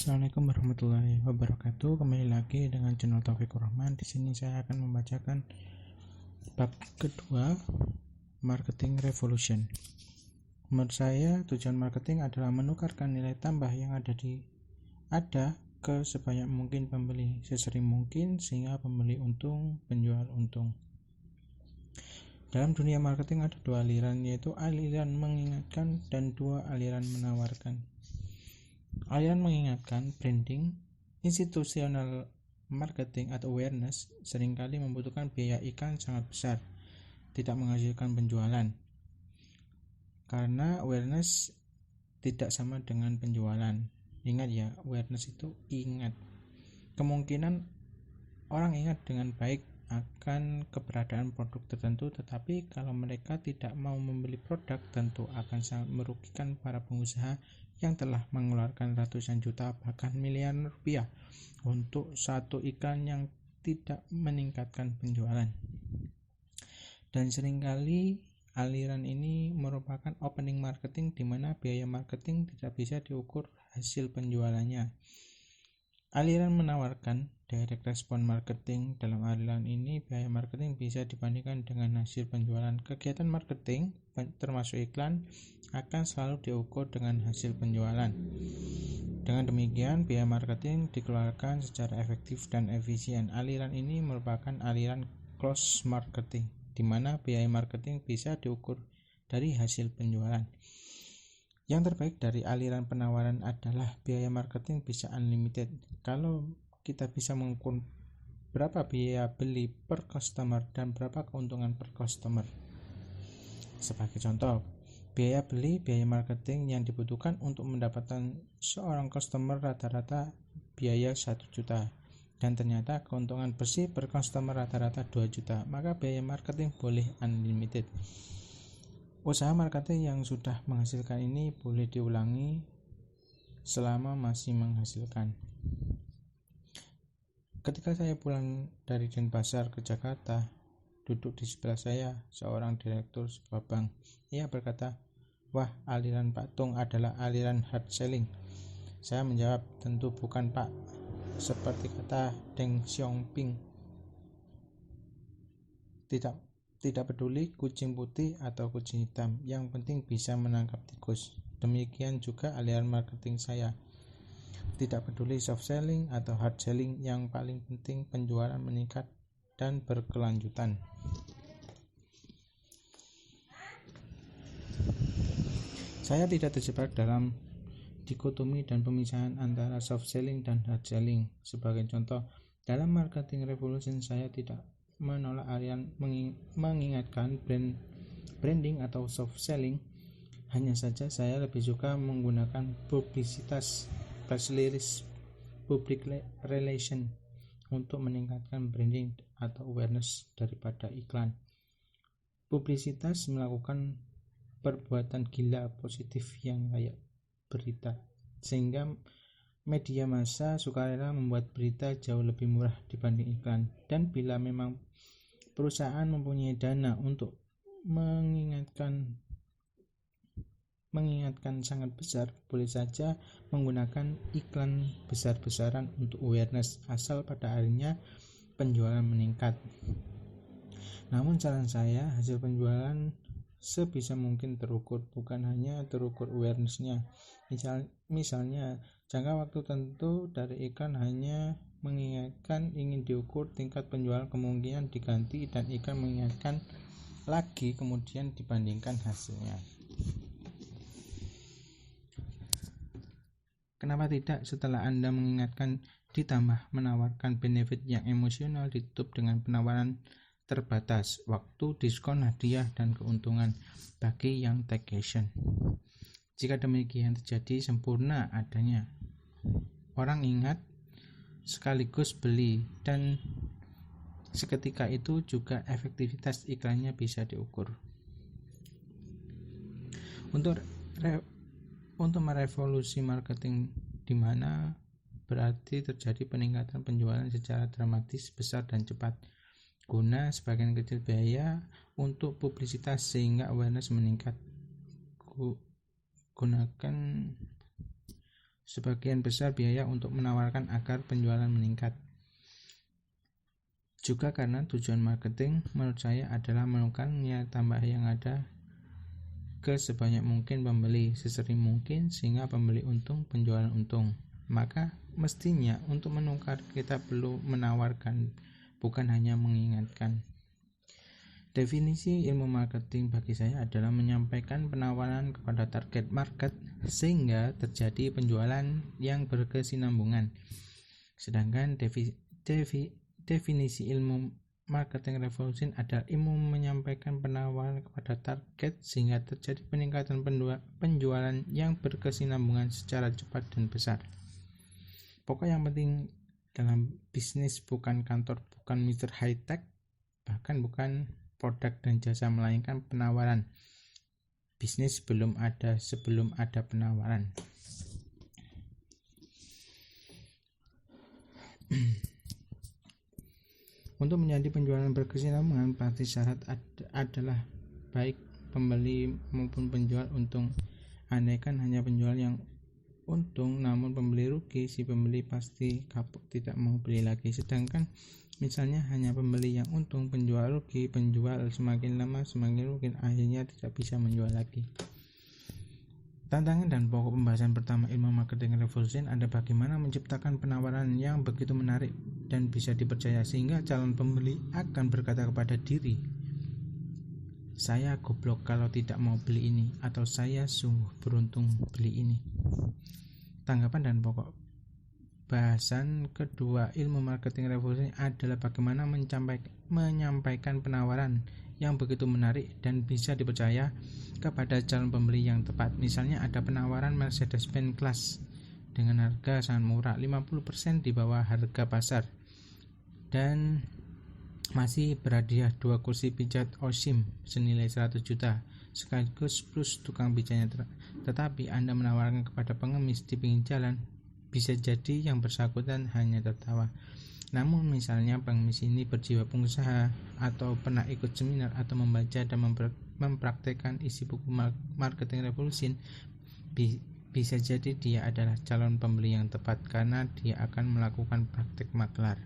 Assalamualaikum warahmatullahi wabarakatuh. Kembali lagi dengan channel Taufikur Rahman. Di sini saya akan membacakan bab kedua, Marketing Revolution. Menurut saya, tujuan marketing adalah menukarkan nilai tambah yang ada ke sebanyak mungkin pembeli sesering mungkin sehingga pembeli untung, penjual untung. Dalam dunia marketing ada dua aliran, yaitu aliran mengingatkan dan dua aliran menawarkan. Aliran mengingatkan, branding, institusional marketing atau awareness seringkali membutuhkan biaya iklan sangat besar, tidak menghasilkan penjualan. Karena awareness tidak sama dengan penjualan. Ingat ya, awareness itu ingat. Kemungkinan orang ingat dengan baik akan keberadaan produk tertentu, tetapi kalau mereka tidak mau membeli produk, tentu akan sangat merugikan para pengusaha yang telah mengeluarkan ratusan juta bahkan miliaran rupiah untuk satu iklan yang tidak meningkatkan penjualan. Dan seringkali aliran ini merupakan opening marketing, di mana biaya marketing tidak bisa diukur hasil penjualannya. Aliran menawarkan, direct response marketing. Dalam aliran ini biaya marketing bisa dibandingkan dengan hasil penjualan. Kegiatan marketing termasuk iklan akan selalu diukur dengan hasil penjualan. Dengan demikian biaya marketing dikeluarkan secara efektif dan efisien. Aliran ini merupakan aliran close marketing, di mana biaya marketing bisa diukur dari hasil penjualan. Yang terbaik dari aliran penawaran adalah biaya marketing bisa unlimited. Kalau kita bisa mengukur berapa biaya beli per customer dan berapa keuntungan per customer. Sebagai contoh, biaya beli, biaya marketing yang dibutuhkan untuk mendapatkan seorang customer rata-rata biaya 1 juta. Dan ternyata keuntungan bersih per customer rata-rata 2 juta. Maka biaya marketing boleh unlimited. Usaha marketing yang sudah menghasilkan ini boleh diulangi selama masih menghasilkan. Ketika saya pulang dari Denpasar ke Jakarta, duduk di sebelah saya seorang direktur sebuah bank. Ia berkata, "Wah, aliran Pak Tung adalah aliran hard selling." Saya menjawab, "Tentu bukan, Pak. Seperti kata Deng Xiaoping, tidak peduli kucing putih atau kucing hitam, yang penting bisa menangkap tikus." Demikian juga aliran marketing saya. Tidak peduli soft selling atau hard selling, yang paling penting penjualan meningkat dan berkelanjutan. Saya tidak terjebak dalam dikotomi dan pemisahan antara soft selling dan hard selling. Sebagai contoh, dalam marketing revolution saya tidak menolak aliran mengingatkan branding atau soft selling. Hanya saja saya lebih suka menggunakan publisitas, press release, public relation untuk meningkatkan branding atau awareness daripada iklan. Publisitas melakukan perbuatan gila positif yang layak berita, sehingga media massa sukarela membuat berita jauh lebih murah dibanding iklan. Dan bila memang perusahaan mempunyai dana untuk mengingatkan sangat besar, boleh saja menggunakan iklan besar-besaran untuk awareness, asal pada akhirnya penjualan meningkat. Namun saran saya, hasil penjualan sebisa mungkin terukur, bukan hanya terukur awareness-nya. Misalnya jangka waktu tentu dari iklan hanya mengingatkan, ingin diukur tingkat penjualan, kemungkinan diganti dan iklan mengingatkan lagi, kemudian dibandingkan hasilnya. Kenapa tidak setelah Anda mengingatkan ditambah menawarkan benefit yang emosional, ditutup dengan penawaran terbatas, waktu, diskon, hadiah, dan keuntungan bagi yang take action. Jika demikian terjadi, sempurna adanya. Orang ingat sekaligus beli, dan seketika itu juga efektivitas iklannya bisa diukur. Untuk merevolusi marketing, di mana berarti terjadi peningkatan penjualan secara dramatis, besar dan cepat, guna sebagian kecil biaya untuk publisitas sehingga awareness meningkat. Gunakan sebagian besar biaya untuk menawarkan agar penjualan meningkat. Juga karena tujuan marketing menurut saya adalah menukar nilai tambah yang ada ke sebanyak mungkin pembeli sesering mungkin sehingga pembeli untung, penjualan untung. Maka mestinya untuk menukar kita perlu menawarkan, bukan hanya mengingatkan. Definisi ilmu marketing bagi saya adalah menyampaikan penawaran kepada target market sehingga terjadi penjualan yang berkesinambungan. Sedangkan definisi ilmu marketing revolution adalah ilmu menyampaikan penawaran kepada target sehingga terjadi peningkatan penjualan yang berkesinambungan secara cepat dan besar. Pokok yang penting dalam bisnis bukan kantor, bukan Mr. High Tech, bahkan bukan produk dan jasa, melainkan penawaran. Bisnis sebelum ada penawaran. Untuk menjadi penjualan berkesinambungan, pasti syarat adalah baik pembeli maupun penjual untung. Andaikan hanya penjual yang untung namun pembeli rugi, si pembeli pasti kapok tidak mau beli lagi. Sedangkan misalnya hanya pembeli yang untung, penjual rugi, penjual semakin lama semakin rugi, akhirnya tidak bisa menjual lagi. Tantangan dan pokok pembahasan pertama ilmu marketing revolution ada bagaimana menciptakan penawaran yang begitu menarik dan bisa dipercaya sehingga calon pembeli akan berkata kepada diri, saya goblok kalau tidak mau beli ini, atau saya sungguh beruntung beli ini. Tanggapan dan pokok bahasan kedua ilmu marketing revolution adalah bagaimana menyampaikan penawaran yang begitu menarik dan bisa dipercaya kepada calon pembeli yang tepat. Misalnya ada penawaran Mercedes-Benz Class dengan harga sangat murah, 50% di bawah harga pasar, dan masih berhadiah 2 kursi pijat Oshim senilai 100 juta sekaligus plus tukang pijatnya. Tetapi Anda menawarkan kepada pengemis di pinggir jalan, bisa jadi yang bersangkutan hanya tertawa. Namun misalnya pengemis ini berjiwa pengusaha atau pernah ikut seminar atau membaca dan mempraktekkan isi buku marketing revolution, bisa jadi dia adalah calon pembeli yang tepat karena dia akan melakukan praktek maklar.